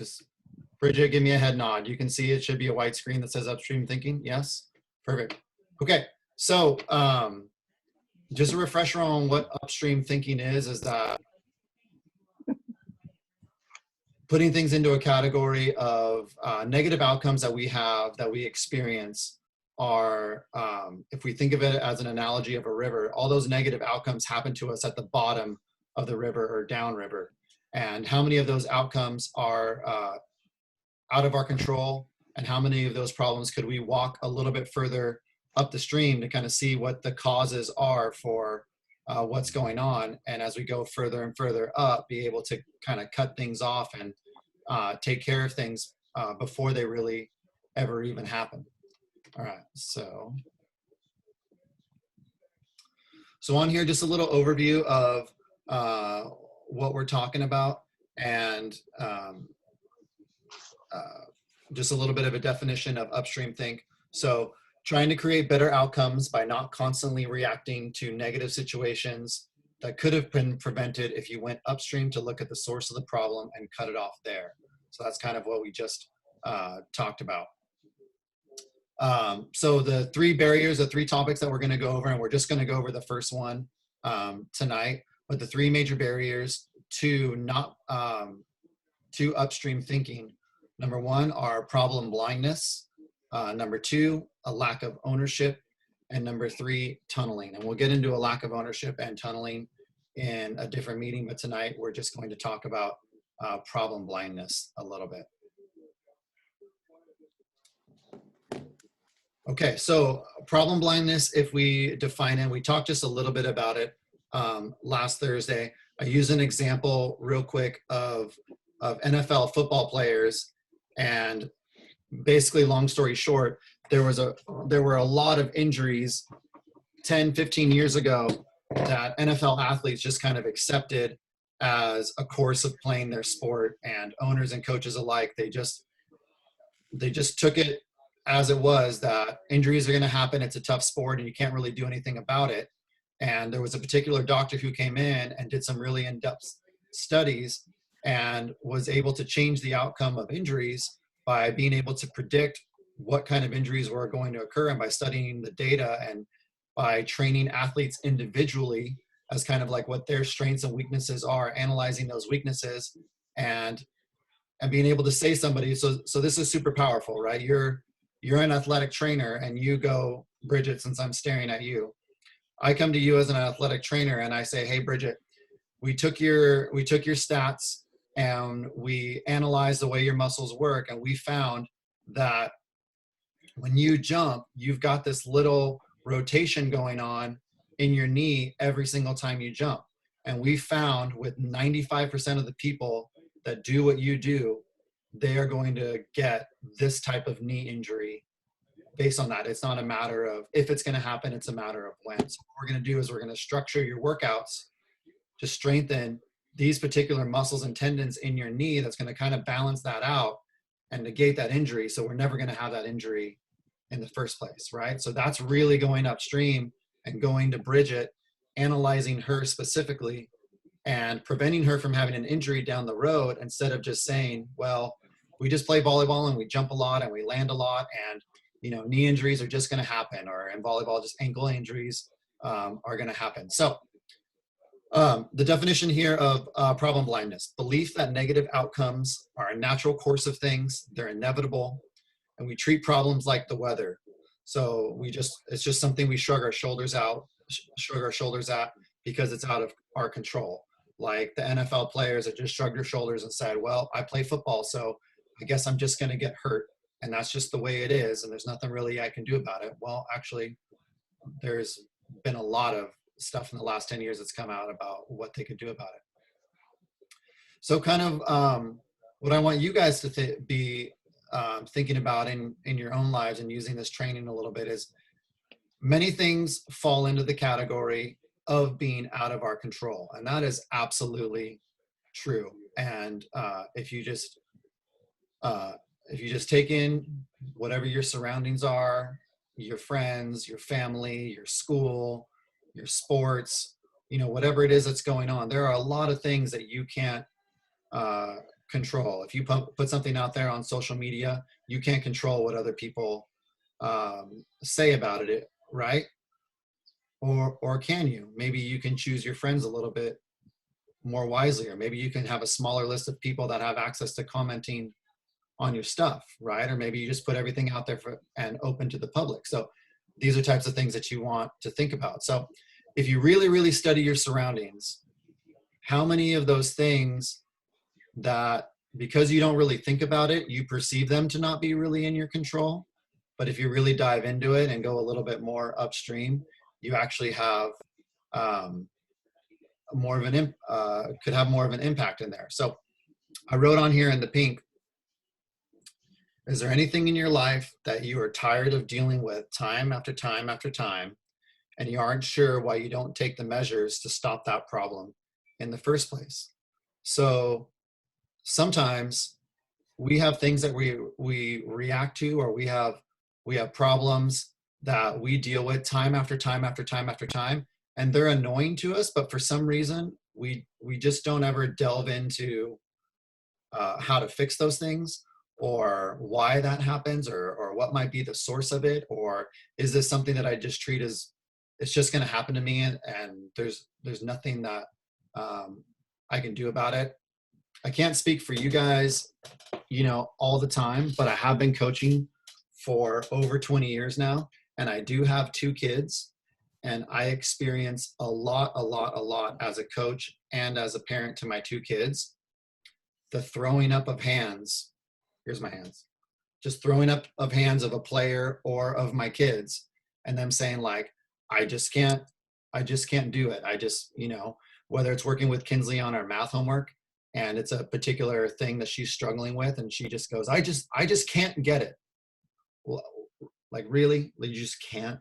Just Bridget, give me a head nod. You can see it should be a white screen that says Upstream Thinking. Yes? Perfect. Okay, so just a refresher on what Upstream Thinking is that putting things into a category of negative outcomes that we have, that we experience are, if we think of it as an analogy of a river, all those negative outcomes happen to us at the bottom of the river or downriver. And how many of those outcomes are out of our control, and how many of those problems could we walk a little bit further up the stream to kind of see what the causes are for what's going on, and as we go further and further up, be able to kind of cut things off and take care of things before they really ever even happen. All right, so on here, just a little overview of what we're talking about, and just a little bit of a definition of upstream think. So trying to create better outcomes by not constantly reacting to negative situations that could have been prevented if you went upstream to look at the source of the problem and cut it off there. So that's kind of what we just talked about. So the three barriers, the three topics that we're going to go over, and we're just going to go over the first one tonight, but the three major barriers to to upstream thinking. Number one are problem blindness. Number two, a lack of ownership. And number three, tunneling. And we'll get into a lack of ownership and tunneling in a different meeting, but tonight we're just going to talk about problem blindness a little bit. Okay, so problem blindness, if we define it, we talked just a little bit about it last Thursday. I use an example real quick of NFL football players, and basically, long story short, there were a lot of injuries 10, 15 years ago that NFL athletes just kind of accepted as a course of playing their sport, and owners and coaches alike, they just took it as it was, that injuries are going to happen. It's a tough sport and you can't really do anything about it. And there was a particular doctor who came in and did some really in-depth studies and was able to change the outcome of injuries by being able to predict what kind of injuries were going to occur, and by studying the data and by training athletes individually as kind of like what their strengths and weaknesses are, analyzing those weaknesses and being able to say somebody, so this is super powerful, right? You're an athletic trainer and you go, Bridget, since I'm staring at you, I come to you as an athletic trainer and I say, hey, Bridget, we took your stats and we analyzed the way your muscles work, and we found that when you jump, you've got this little rotation going on in your knee every single time you jump. And we found with 95% of the people that do what you do, they are going to get this type of knee injury based on that. It's not a matter of if it's going to happen, it's a matter of when. So what we're going to do is we're going to structure your workouts to strengthen these particular muscles and tendons in your knee that's going to kind of balance that out and negate that injury. So we're never going to have that injury in the first place, right? So that's really going upstream and going to Bridget, analyzing her specifically and preventing her from having an injury down the road, instead of just saying, well, we just play volleyball and we jump a lot and we land a lot, and knee injuries are just going to happen, or in volleyball, just ankle injuries are going to happen. So the definition here of problem blindness: belief that negative outcomes are a natural course of things, they're inevitable, and we treat problems like the weather. So it's just something we shrug our shoulders at because it's out of our control. Like the NFL players that just shrugged their shoulders and said, well, I play football, so I guess I'm just going to get hurt, and that's just the way it is, and there's nothing really I can do about it. Well, actually, there's been a lot of stuff in the last 10 years that's come out about what they could do about it. So kind of what I want you guys to be thinking about in your own lives and using this training a little bit is, many things fall into the category of being out of our control, and that is absolutely true. And if you just take in whatever your surroundings are, your friends, your family, your school, your sports, whatever it is that's going on, there are a lot of things that you can't control. If you put something out there on social media, you can't control what other people say about it, right? Or can you? Maybe you can choose your friends a little bit more wisely, or maybe you can have a smaller list of people that have access to commenting on your stuff, right? Or maybe you just put everything out there and open to the public. So these are types of things that you want to think about. So if you really, really study your surroundings, how many of those things that, because you don't really think about it, you perceive them to not be really in your control. But if you really dive into it and go a little bit more upstream, you actually have more of an could have more of an impact in there. So I wrote on here in the pink, is there anything in your life that you are tired of dealing with time after time after time, and you aren't sure why you don't take the measures to stop that problem in the first place? So sometimes we have things that we react to, or we have problems that we deal with time after time after time after time, and they're annoying to us, but for some reason we just don't ever delve into how to fix those things, or why that happens, or what might be the source of it, or is this something that I just treat as it's just going to happen to me, and there's nothing that I can do about it. I can't speak for you guys, all the time, but I have been coaching for over 20 years now, and I do have 2 kids, and I experience a lot as a coach and as a parent to my 2 kids. The throwing up of hands, here's my hands, just throwing up of hands of a player or of my kids, and them saying like, I just can't do it. I just, whether it's working with Kinsley on our math homework, and it's a particular thing that she's struggling with, and she just goes, I just can't get it. Well, like, really? You just can't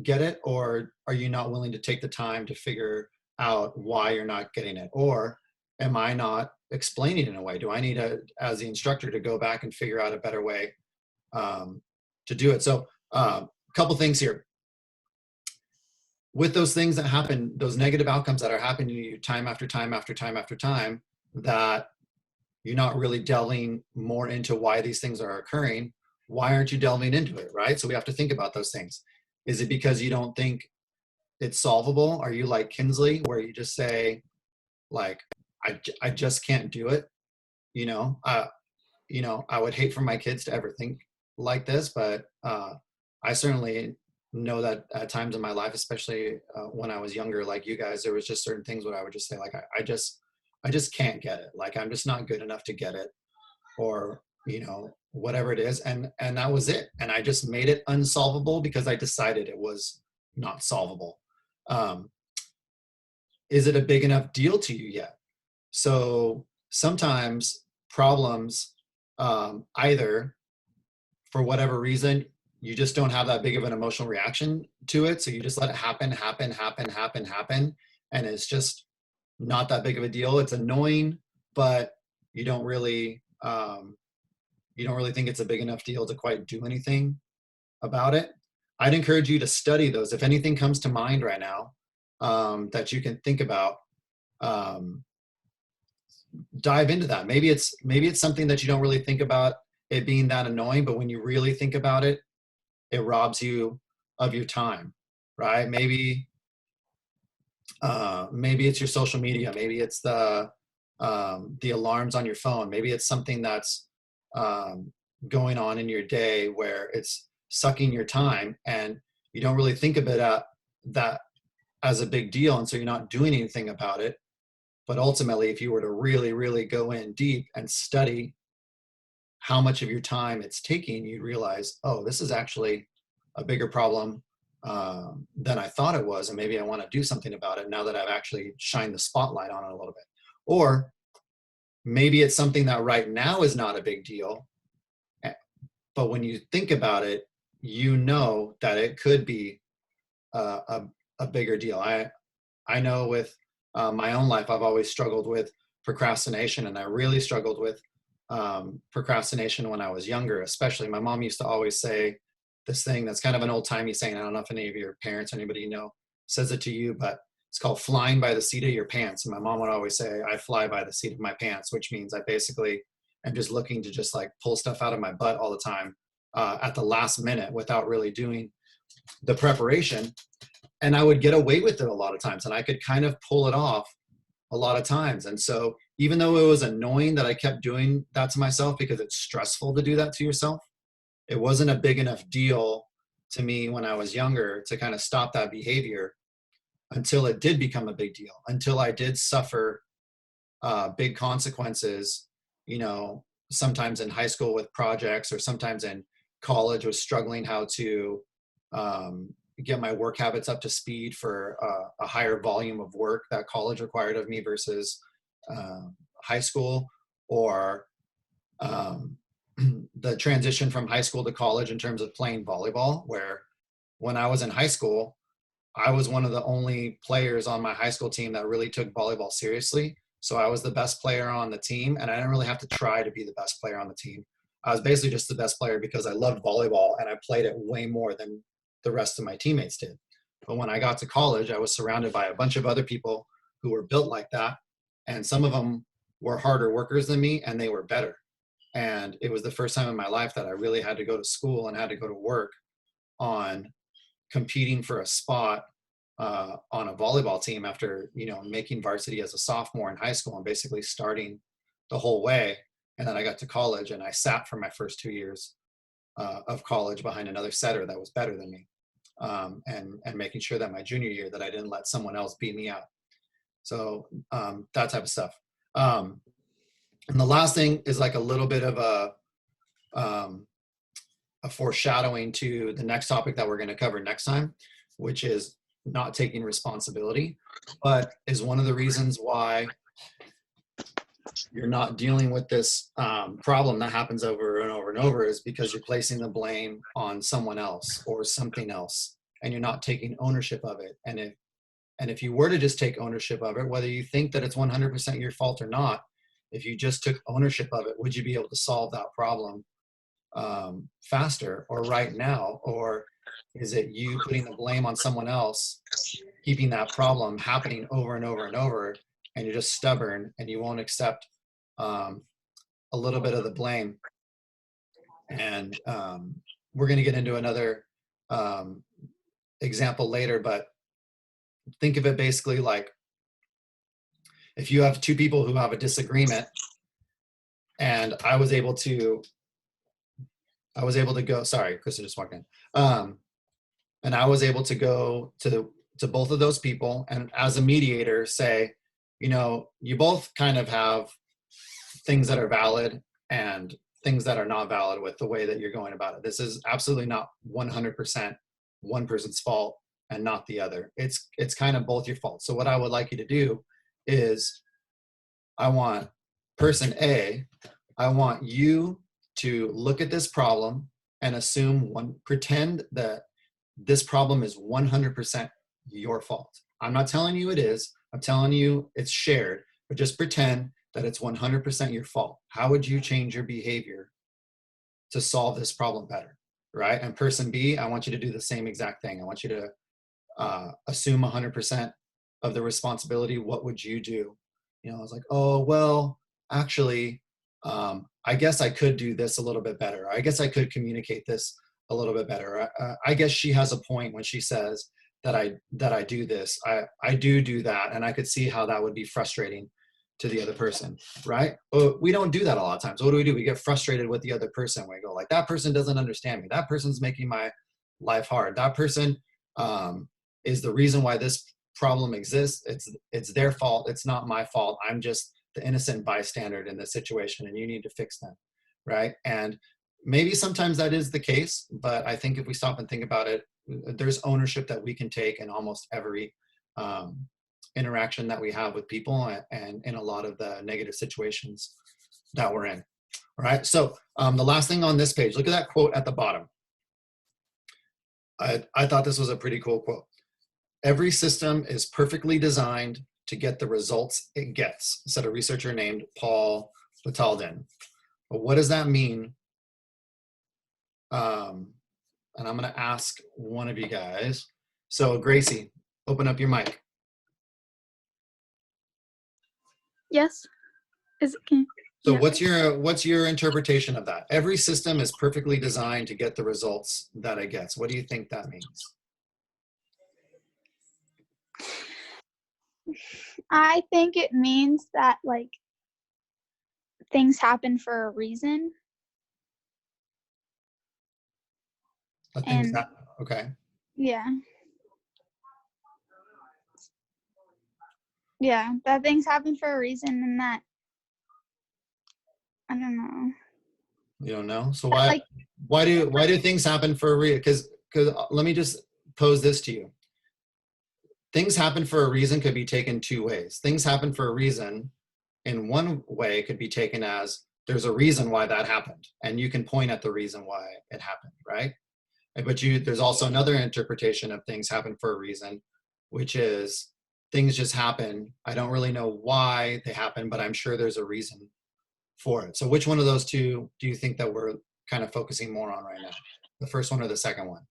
get it? Or are you not willing to take the time to figure out why you're not getting it? Or am I not explaining in a way? Do I need as the instructor, to go back and figure out a better way to do it? So a couple things here. With those things that happen, those negative outcomes that are happening to you time after time after time after time, that you're not really delving more into why these things are occurring, why aren't you delving into it, right? So we have to think about those things. Is it because you don't think it's solvable? Are you like Kinsley, where you just say, like, I just can't do it? I would hate for my kids to ever think like this, but I certainly know that at times in my life, especially when I was younger, like you guys, there was just certain things where I would just say, like, I just can't get it. Like, I'm just not good enough to get it, or, whatever it is. And that was it. And I just made it unsolvable because I decided it was not solvable. Is it a big enough deal to you yet? So sometimes problems, either for whatever reason, you just don't have that big of an emotional reaction to it. So you just let it happen. And it's just not that big of a deal. It's annoying, but you don't really think it's a big enough deal to quite do anything about it. I'd encourage you to study those. If anything comes to mind right now that you can think about, dive into that. Maybe it's something that you don't really think about it being that annoying, but when you really think about it, it robs you of your time, right? Maybe it's your social media. Maybe it's the alarms on your phone. Maybe it's something that's going on in your day where it's sucking your time, and you don't really think of it that as a big deal, and so you're not doing anything about it. But ultimately, if you were to really, really go in deep and study how much of your time it's taking, you'd realize, oh, this is actually a bigger problem than I thought it was, and maybe I want to do something about it now that I've actually shined the spotlight on it a little bit. Or maybe it's something that right now is not a big deal, but when you think about it, you know that it could be a bigger deal. I know with my own life, I've always struggled with procrastination, and I really struggled with procrastination when I was younger. Especially, my mom used to always say this thing that's kind of an old-timey saying. I don't know if any of your parents, anybody you know, says it to you, but it's called flying by the seat of your pants. And my mom would always say, I fly by the seat of my pants, which means I basically am just looking to just like pull stuff out of my butt all the time at the last minute without really doing the preparation. And I would get away with it a lot of times, and I could kind of pull it off a lot of times. And so even though it was annoying that I kept doing that to myself because it's stressful to do that to yourself, it wasn't a big enough deal to me when I was younger to kind of stop that behavior until it did become a big deal, until I did suffer big consequences, you know, sometimes in high school with projects, or sometimes in college was struggling how to get my work habits up to speed for a higher volume of work that college required of me versus high school, or the transition from high school to college in terms of playing volleyball, where when I was in high school, I was one of the only players on my high school team that really took volleyball seriously. So I was the best player on the team, and I didn't really have to try to be the best player on the team. I was basically just the best player because I loved volleyball and I played it way more than the rest of my teammates did. But when I got to college, I was surrounded by a bunch of other people who were built like that. And some of them were harder workers than me, and they were better. And it was the first time in my life that I really had to go to school and had to go to work on competing for a spot on a volleyball team after, you know, making varsity as a sophomore in high school and basically starting the whole way. And then I got to college and I sat for my first 2 years of college behind another setter that was better than me, and making sure that my junior year that I didn't let someone else beat me out. So that type of stuff. And the last thing is like a little bit of a foreshadowing to the next topic that we're going to cover next time, which is not taking responsibility, but is one of the reasons why you're not dealing with this problem that happens over and over and over, is because you're placing the blame on someone else or something else, and you're not taking ownership of it. And if you were to just take ownership of it, whether you think that it's 100% your fault or not, if you just took ownership of it, would you be able to solve that problem faster or right now? Or is it you putting the blame on someone else, keeping that problem happening over and over and over, and you're just stubborn and you won't accept a little bit of the blame? And we're going to get into another example later, but think of it basically like if you have two people who have a disagreement, and I was able to go, sorry, Krista just walked in. And I was able to go to both of those people, and as a mediator say, you know, you both kind of have things that are valid and things that are not valid with the way that you're going about it. This is absolutely not 100% one person's fault and not the other. It's kind of both your fault. So what I would like you to do is, I want person A, I want you to look at this problem and pretend that this problem is 100% your fault. I'm not telling you it is. I'm telling you it's shared, but just pretend that it's 100% your fault. How would you change your behavior to solve this problem better, right? And person B, I want you to do the same exact thing. I want you to assume 100% of the responsibility. What would you do? You know, I was like, oh, well, actually, I guess I could do this a little bit better. I guess I could communicate this a little bit better. I guess she has a point when she says that I do this. I do that, and I could see how that would be frustrating to the other person, right? But we don't do that a lot of times. What do? We get frustrated with the other person. We go like, that person doesn't understand me. That person's making my life hard. That person is the reason why this problem exists. It's their fault. It's not my fault. I'm just the innocent bystander in this situation, and you need to fix them, right? And maybe sometimes that is the case, but I think if we stop and think about it, there's ownership that we can take in almost every interaction that we have with people, and in a lot of the negative situations that we're in. All right, so the last thing on this page, look at that quote at the bottom. I thought this was a pretty cool quote. Every system is perfectly designed to get the results it gets, said a researcher named Paul Batalden. But what does that mean? And I'm going to ask one of you guys. So Gracie, open up your mic. Yes. So Yeah. what's your interpretation of that? Every system is perfectly designed to get the results that it gets. What do you think that means? I think it means that like things happen for a reason. And Okay. yeah. Yeah, that things happen for a reason, and that I don't know. You don't know. So Like, why do things happen for a reason? Because let me just pose this to you. Things happen for a reason could be taken two ways. Things happen for a reason in one way could be taken as there's a reason why that happened, and you can point at the reason why it happened, right? But there's also another interpretation of things happen for a reason, which is things just happen. I don't really know why they happen, but I'm sure there's a reason for it. So which one of those two do you think that we're kind of focusing more on right now? The first one or the second one?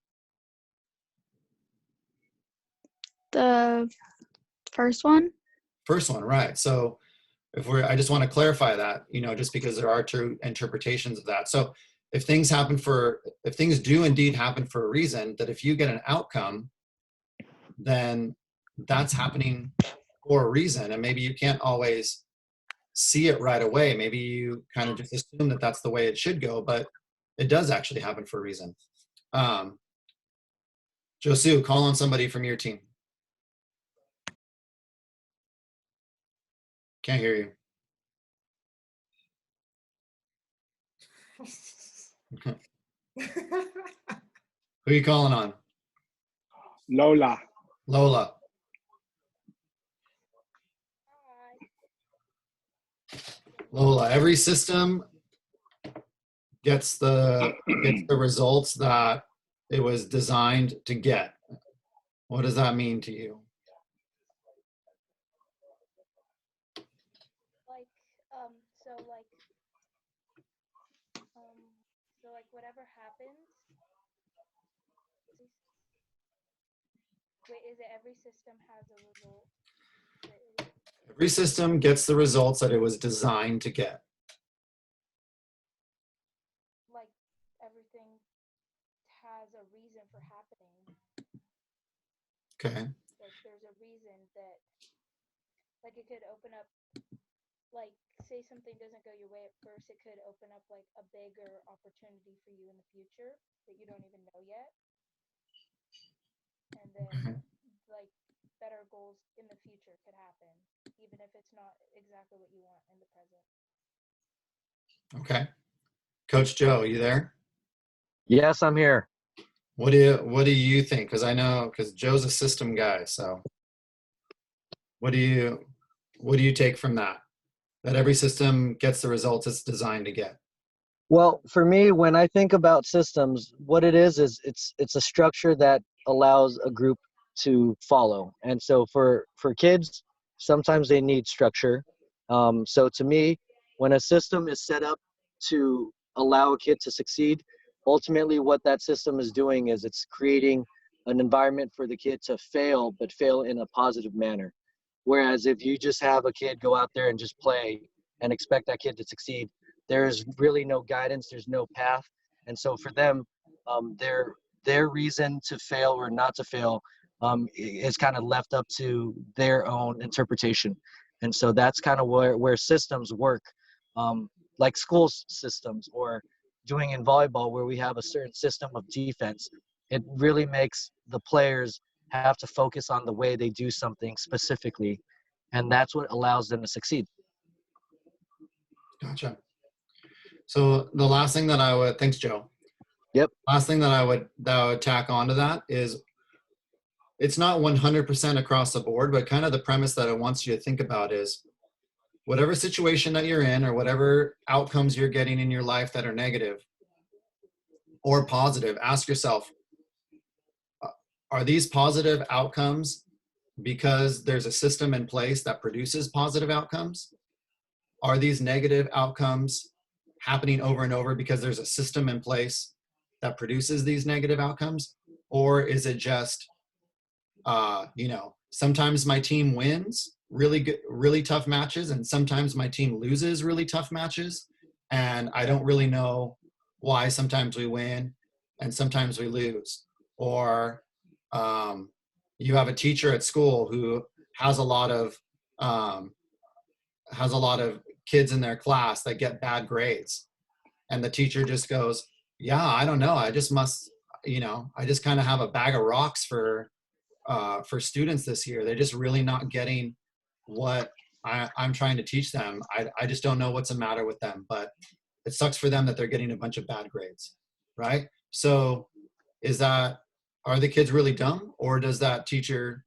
the first one. First one, right. So I just want to clarify that, just because there are two interpretations of that. So if things do indeed happen for a reason, that if you get an outcome, then that's happening for a reason. And maybe you can't always see it right away. Maybe you kind of just assume that that's the way it should go, but it does actually happen for a reason. Josu, call on somebody from your team. Can't hear you. Who are you calling on? Lola. Lola. Lola, every system gets the results that it was designed to get. What does that mean to you? So whatever happens. Wait, is it every system has a result? Every system gets the results that it was designed to get. Like everything has a reason for happening. Okay. Like there's a reason that, like it could open up, like say something doesn't go your way at first, it could open up like a bigger opportunity for you in the future that you don't even know yet. And then like better goals in the future could happen, even if it's not exactly what you want in the present. Okay. Coach Joe, are you there? Yes, I'm here. What do you think? Because Joe's a system guy, so what do you take from that? That every system gets the results it's designed to get. Well, for me, when I think about systems, what it is it's a structure that allows a group to follow. And so for kids, sometimes they need structure. So to me, when a system is set up to allow a kid to succeed, ultimately what that system is doing is it's creating an environment for the kid to fail, but fail in a positive manner. Whereas if you just have a kid go out there and just play and expect that kid to succeed, there's really no guidance, there's no path. And so for them, their reason to fail or not to fail is kind of left up to their own interpretation. And so that's kind of where systems work, like school systems or doing in volleyball where we have a certain system of defense. It really makes the players have to focus on the way they do something specifically, and that's what allows them to succeed. Gotcha. So the last thing that thanks, Joe. Yep. Last thing that I would tack onto that is it's not 100% across the board, but kind of the premise that it wants you to think about is whatever situation that you're in or whatever outcomes you're getting in your life that are negative or positive, ask yourself, are these positive outcomes because there's a system in place that produces positive outcomes? Are these negative outcomes happening over and over because there's a system in place that produces these negative outcomes? Or is it just, sometimes my team wins really good, really tough matches, and sometimes my team loses really tough matches, and I don't really know why. Sometimes we win and sometimes we lose. Or you have a teacher at school who has a lot of kids in their class that get bad grades, and the teacher just goes, yeah, I don't know, I just must, I just kind of have a bag of rocks for students this year. They're just really not getting what I'm trying to teach them. I just don't know what's the matter with them, but it sucks for them that they're getting a bunch of bad grades, right? So are the kids really dumb, or does that teacher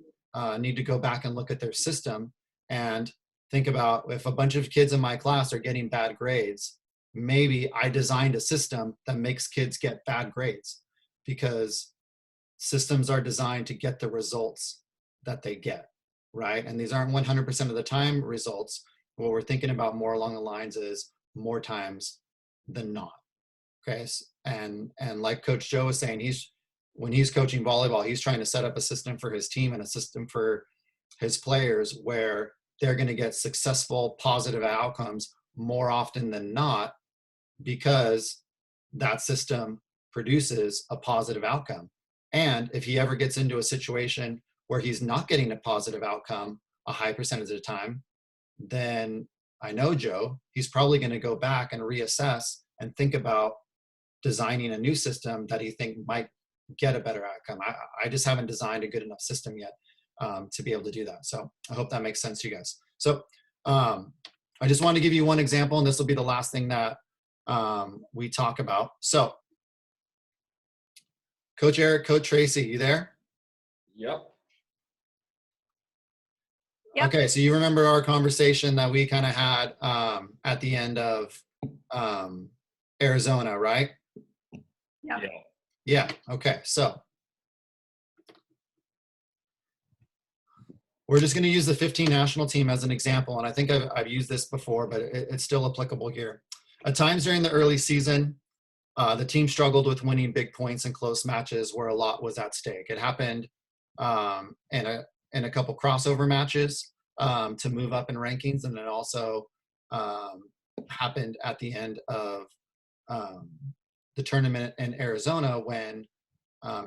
need to go back and look at their system and think about, if a bunch of kids in my class are getting bad grades, maybe I designed a system that makes kids get bad grades, because systems are designed to get the results that they get, right? And these aren't 100% of the time results. What we're thinking about more along the lines is more times than not. Okay. And like Coach Joe was saying, when he's coaching volleyball, he's trying to set up a system for his team and a system for his players where they're going to get successful, positive outcomes more often than not, because that system produces a positive outcome. And if he ever gets into a situation where he's not getting a positive outcome a high percentage of the time, then I know Joe, he's probably going to go back and reassess and think about designing a new system that he think might get a better outcome. I just haven't designed a good enough system yet to be able to do that. So I hope that makes sense to you guys. So I just want to give you one example, and this will be the last thing that we talk about. So Coach Eric, Coach Tracy, you there? Yep. Yep. Okay, so you remember our conversation that we kind of had at the end of Arizona, right? Yep. Yeah. Yeah, okay, so we're just going to use the 15 national team as an example, and I think I've used this before, but it's still applicable here. At times during the early season, the team struggled with winning big points in close matches where a lot was at stake. It happened in a couple crossover matches to move up in rankings, and it also happened at the end of the tournament in Arizona when,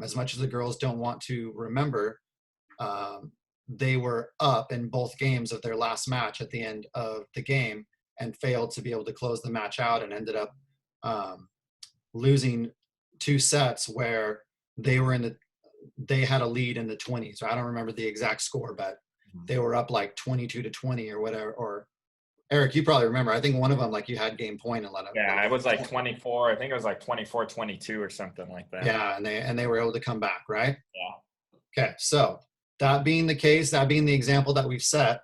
as much as the girls don't want to remember, they were up in both games of their last match at the end of the game and failed to be able to close the match out, and ended up losing 2 sets where they had a lead in the 20s. I don't remember the exact score, but they were up like 22-20 or whatever. Or Eric, you probably remember. I think one of them, like, you had game point and let it. Yeah, it was like 24. I think it was like 24-22 or something like that. Yeah, and they were able to come back, right? Yeah. Okay, so that being the case, that being the example that we've set,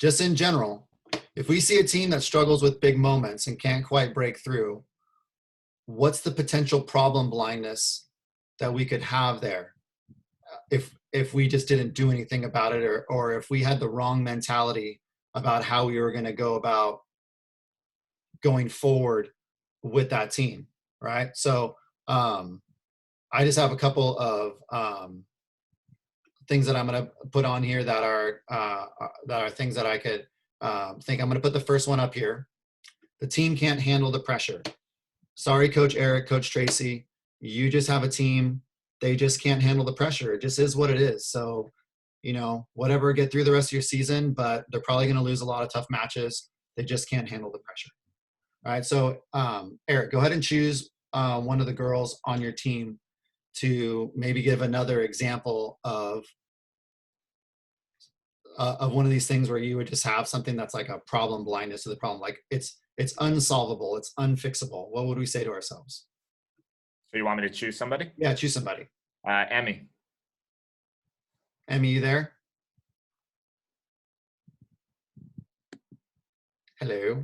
just in general, if we see a team that struggles with big moments and can't quite break through, what's the potential problem blindness that we could have there if we just didn't do anything about it, or if we had the wrong mentality about how we were going to go about going forward with that team, right? So I just have a couple of things that I'm going to put on here that are things that I could think. I'm going to put the first one up here. The team can't handle the pressure. Sorry, Coach Eric, Coach Tracy, you just have a team. They just can't handle the pressure. It just is what it is. So, whatever, get through the rest of your season, but they're probably going to lose a lot of tough matches. They just can't handle the pressure. All right. So, Eric, go ahead and choose one of the girls on your team to maybe give another example of one of these things where you would just have something that's like a problem blindness to the problem. Like it's unsolvable. It's unfixable. What would we say to ourselves? So you want me to choose somebody? Yeah, choose somebody. Emmy. Emmy, you there? Hello.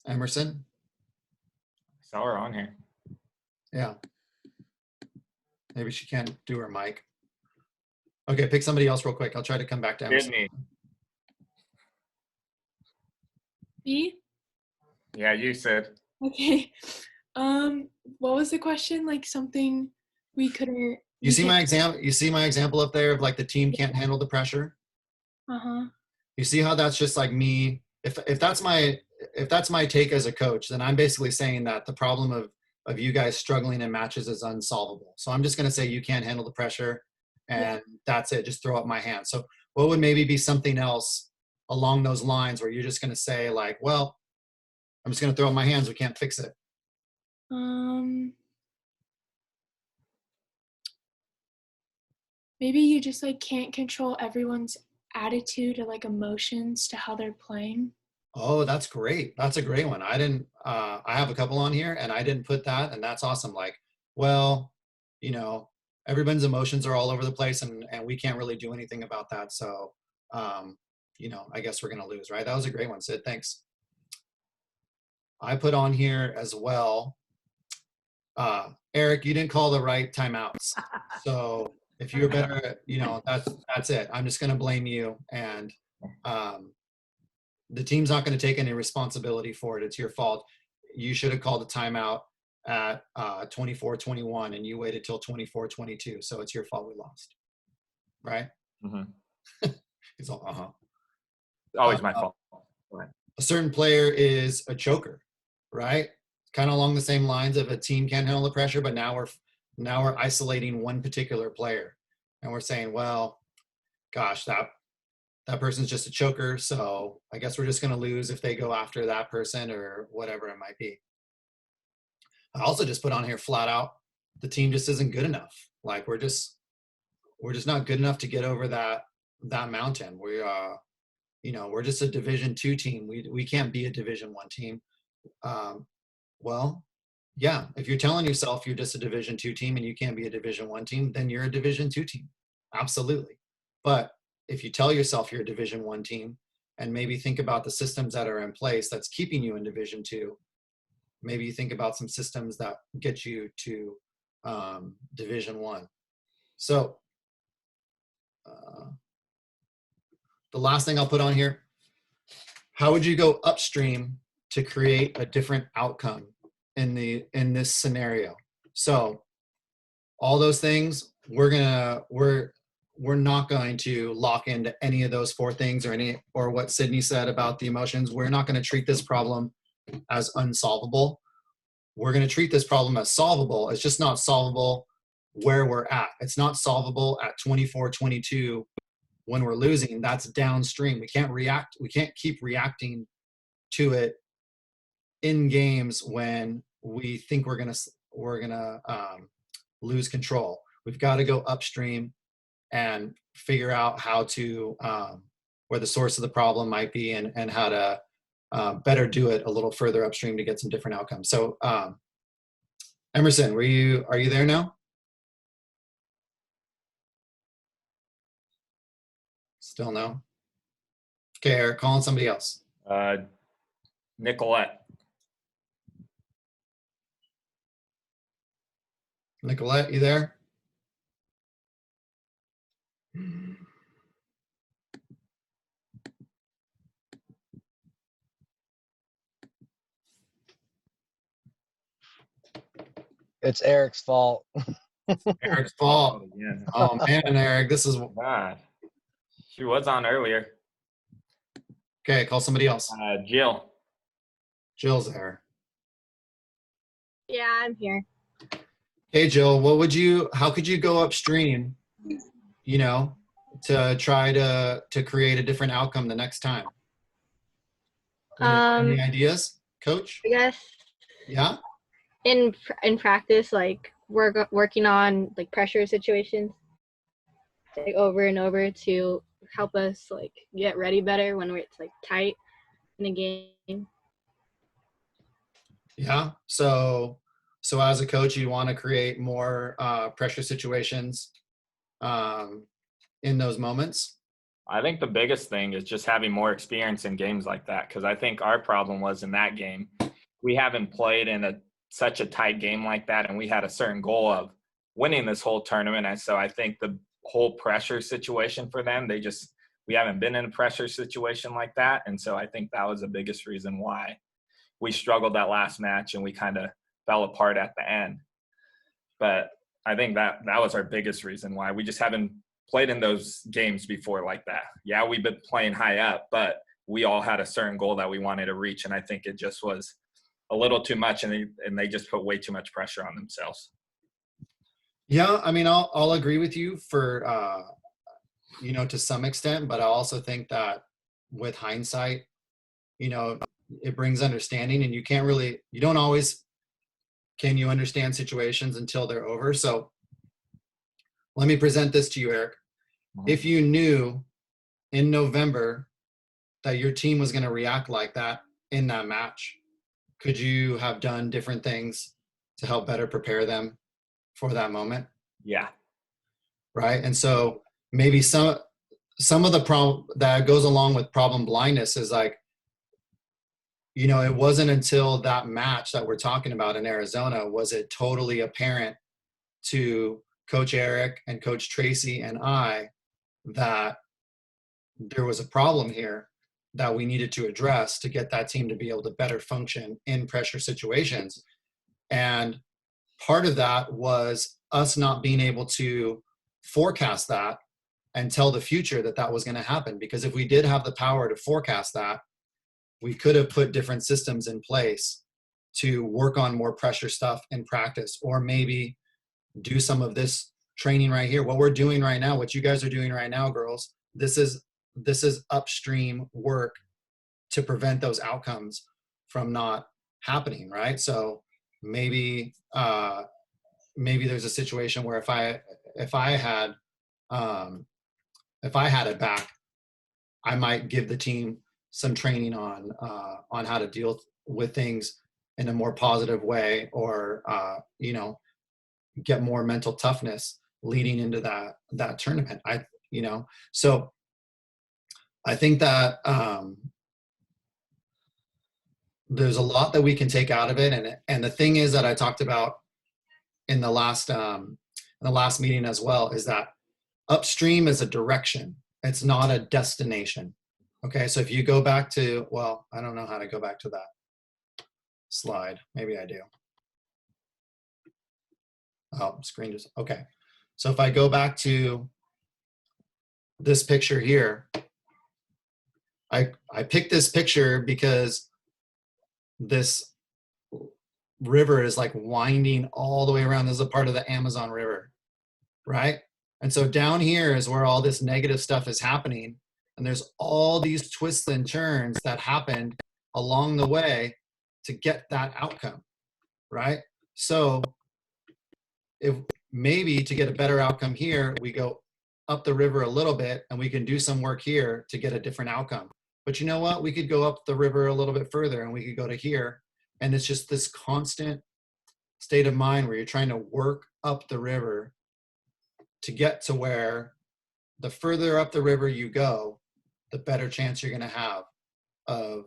Emerson? Saw her on here. Yeah. Maybe she can't do her mic. Okay, pick somebody else real quick. I'll try to come back to Emerson. Sydney. B? Yeah, you said. Okay. What was the question? Like something we couldn't. You see my example? You see my example up there of like the team can't handle the pressure? Uh-huh. You see how that's just like me? If that's my take as a coach, then I'm basically saying that the problem of you guys struggling in matches is unsolvable. So I'm just going to say you can't handle the pressure, and that's it. Just throw up my hand. So what would maybe be something else along those lines where you're just going to say like, well, I'm just going to throw up my hands. We can't fix it. Maybe you just like can't control everyone's attitude or like emotions to how they're playing. Oh, that's great. That's a great one. I have a couple on here and I didn't put that, and that's awesome. Like, well, you know, everyone's emotions are all over the place and we can't really do anything about that. So, you know, I guess we're going to lose, right? That was a great one, Sid. Thanks. I put on here as well. Eric, you didn't call the right timeouts. So if you were better, you know, that's it. I'm just going to blame you. And, the team's not going to take any responsibility for it. It's your fault. You should have called a timeout at 24-21 and you waited till 24-22. So it's your fault we lost. Right? Mm-hmm. It's all, Always my fault. A certain player is a choker, right? Kind of along the same lines of a team can't handle the pressure, but now we're isolating one particular player. And we're saying, well, gosh, that person's just a choker, so I guess we're just going to lose if they go after that person or whatever it might be. I also just put on here flat out, the team just isn't good enough. Like we're just not good enough to get over that mountain. We you know, we're just a Division II team. We can't be a Division I team. Well, yeah, if you're telling yourself you're just a Division II team and you can't be a Division I team, then you're a Division II team. Absolutely. But if you tell yourself you're a Division I team and maybe think about the systems that are in place that's keeping you in Division II, maybe you think about some systems that get you to Division I. So the last thing I'll put on here, how would you go upstream to create a different outcome in this scenario? So all those things, we're not going to lock into any of those four things or what Sydney said about the emotions. We're not going to treat this problem as unsolvable. We're going to treat this problem as solvable. It's just not solvable where we're at. It's not solvable at 24-22 when we're losing. That's downstream. We can't keep reacting to it in games when we think we're going to lose control. We've got to go upstream and figure out how to where the source of the problem might be and how to better do it a little further upstream to get some different outcomes. So Emerson, are you there now? Still no? Okay, Eric, calling somebody else. Nicolette. Nicolette, you there? It's Eric's fault. Eric's fault. Yeah. Oh man, Eric, this is God. She was on earlier. okay. Call somebody else. Jill. Jill's there. Yeah, I'm here. Hey Jill, how could you go upstream, you know, to try to create a different outcome the next time? Any ideas, Coach? I guess Yeah. in practice, like we're working on like pressure situations, like over and over to help us like get ready better when it's like tight in a game. Yeah. So as a coach, you want to create more pressure situations in those moments. I think the biggest thing is just having more experience in games like that, because I think our problem was in that game, we haven't played in such a tight game like that, and we had a certain goal of winning this whole tournament. And so I think the whole pressure situation for them, we haven't been in a pressure situation like that. And so I think that was the biggest reason why we struggled that last match, and we kind of fell apart at the end. But I think that was our biggest reason why we just haven't played in those games before like that. Yeah, we've been playing high up, but we all had a certain goal that we wanted to reach, and I think it just was a little too much, and they just put way too much pressure on themselves. Yeah, I mean, I'll agree with you for to some extent, but I also think that with hindsight, it brings understanding, and you don't always can you understand situations until they're over. So let me present this to you, Eric. If you knew in November that your team was going to react like that in that match, could you have done different things to help better prepare them for that moment? Yeah. Right. And so maybe some of the problem that goes along with problem blindness is like, it wasn't until that match that we're talking about in Arizona was it totally apparent to Coach Eric and Coach Tracy and I that there was a problem here that we needed to address to get that team to be able to better function in pressure situations. And part of that was us not being able to forecast that and tell the future that was going to happen. Because if we did have the power to forecast that, we could have put different systems in place to work on more pressure stuff in practice, or maybe do some of this training right here. What we're doing right now, what you guys are doing right now, girls, this is upstream work to prevent those outcomes from not happening, right? So maybe there's a situation where if I had it back, I might give the team some training on how to deal with things in a more positive way, or get more mental toughness leading into that tournament. So I think that there's a lot that we can take out of it, and the thing is that I talked about in the last meeting as well, is that upstream is a direction. It's not a destination. Okay, so if you go back to, well, I don't know how to go back to that slide. Maybe I do. Oh, screen just, okay. So if I go back to this picture here, I picked this picture because this river is like winding all the way around. This is a part of the Amazon River, right? And so down here is where all this negative stuff is happening. And there's all these twists and turns that happened along the way to get that outcome, right? So if maybe to get a better outcome here, we go up the river a little bit and we can do some work here to get a different outcome. But you know what? We could go up the river a little bit further and we could go to here. And it's just this constant state of mind where you're trying to work up the river to get to where the further up the river you go, the better chance you're going to have of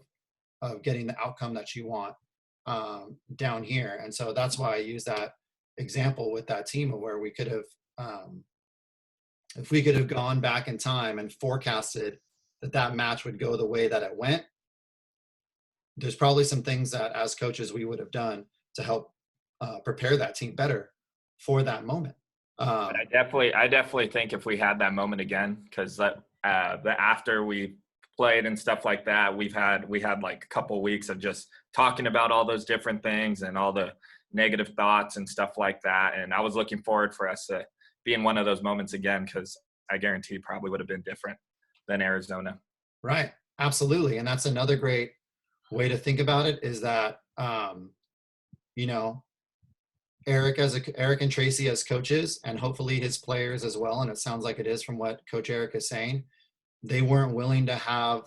getting the outcome that you want down here. And so that's why I use that example with that team, of where we could have, if we could have gone back in time and forecasted that match would go the way that it went, there's probably some things that as coaches we would have done to help prepare that team better for that moment. But I definitely think if we had that moment again, because after we played and stuff like that, we had like a couple of weeks of just talking about all those different things and all the negative thoughts and stuff like that. And I was looking forward for us to be in one of those moments again, because I guarantee it probably would have been different than Arizona. Right. Absolutely. And that's another great way to think about it, is that, Eric and Tracy as coaches, and hopefully his players as well, and it sounds like it is from what Coach Eric is saying, they weren't willing to have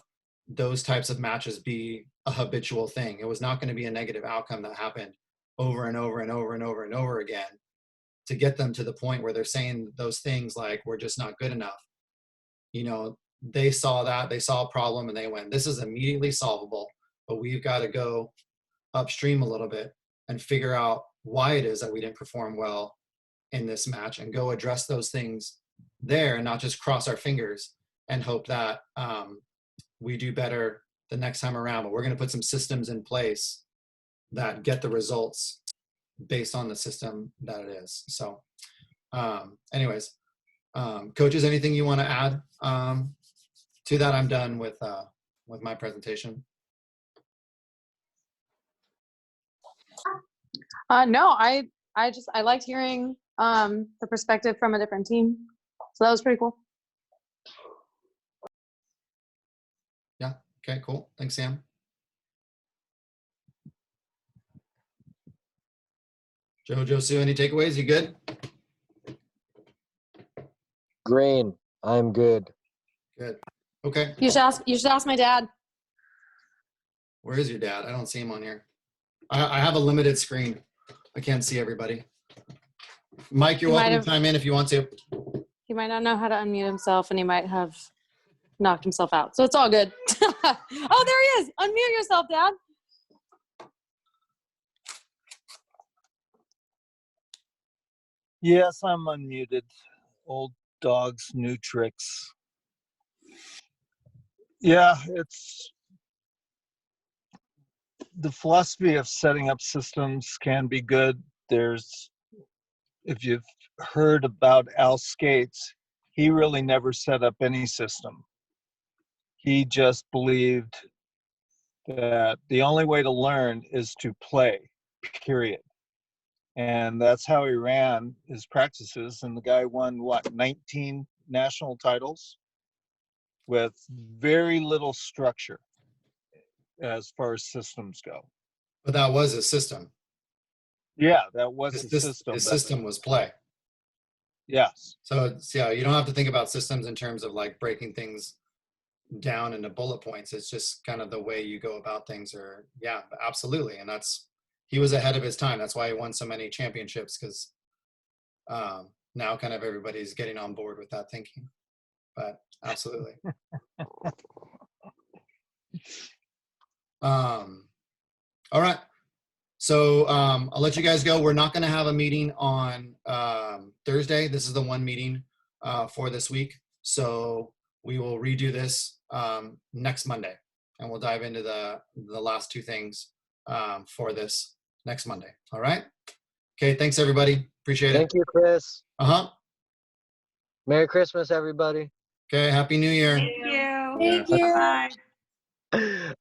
those types of matches be a habitual thing. It was not going to be a negative outcome that happened over and over and over and over and over again to get them to the point where they're saying those things like, we're just not good enough. They saw a problem and they went, this is immediately solvable, but we've got to go upstream a little bit and figure out why it is that we didn't perform well in this match, and go address those things there, and not just cross our fingers and hope that we do better the next time around. But we're going to put some systems in place that get the results based on the system that it is. So anyways, coaches, anything you want to add to that? I'm done with my presentation. No, I liked hearing the perspective from a different team. So that was pretty cool. Yeah. Okay, cool. Thanks, Sam. Jojo, Sue, any takeaways? You good? Green. I'm good. Good. Okay. You should ask my dad. Where is your dad? I don't see him on here. I have a limited screen. I can't see everybody. Mike, you're He might welcome have- to chime in if you want to. He might not know how to unmute himself, and he might have knocked himself out. So it's all good. Oh, there he is. Unmute yourself, Dad. Yes, I'm unmuted. Old dogs, new tricks. Yeah, it's the philosophy of setting up systems can be good. If you've heard about Al Skates, he really never set up any system. He just believed that the only way to learn is to play, period. And that's how he ran his practices. And the guy won, 19 national titles with very little structure as far as systems go. But that was a system. Yeah, that was the system. His system was play. Yes. So yeah, you don't have to think about systems in terms of like breaking things down into bullet points. It's just kind of the way you go about things. Or yeah, absolutely. And he was ahead of his time. That's why he won so many championships, because now kind of everybody's getting on board with that thinking. But absolutely. All right. So I'll let you guys go. We're not going to have a meeting on Thursday. This is the one meeting for this week. So we will redo this next Monday, and we'll dive into the last two things for this next Monday. All right. Okay. Thanks, everybody. Appreciate it. Thank you, Chris. Uh-huh. Merry Christmas, everybody. Okay. Happy New Year. Thank you. Thank you. Bye.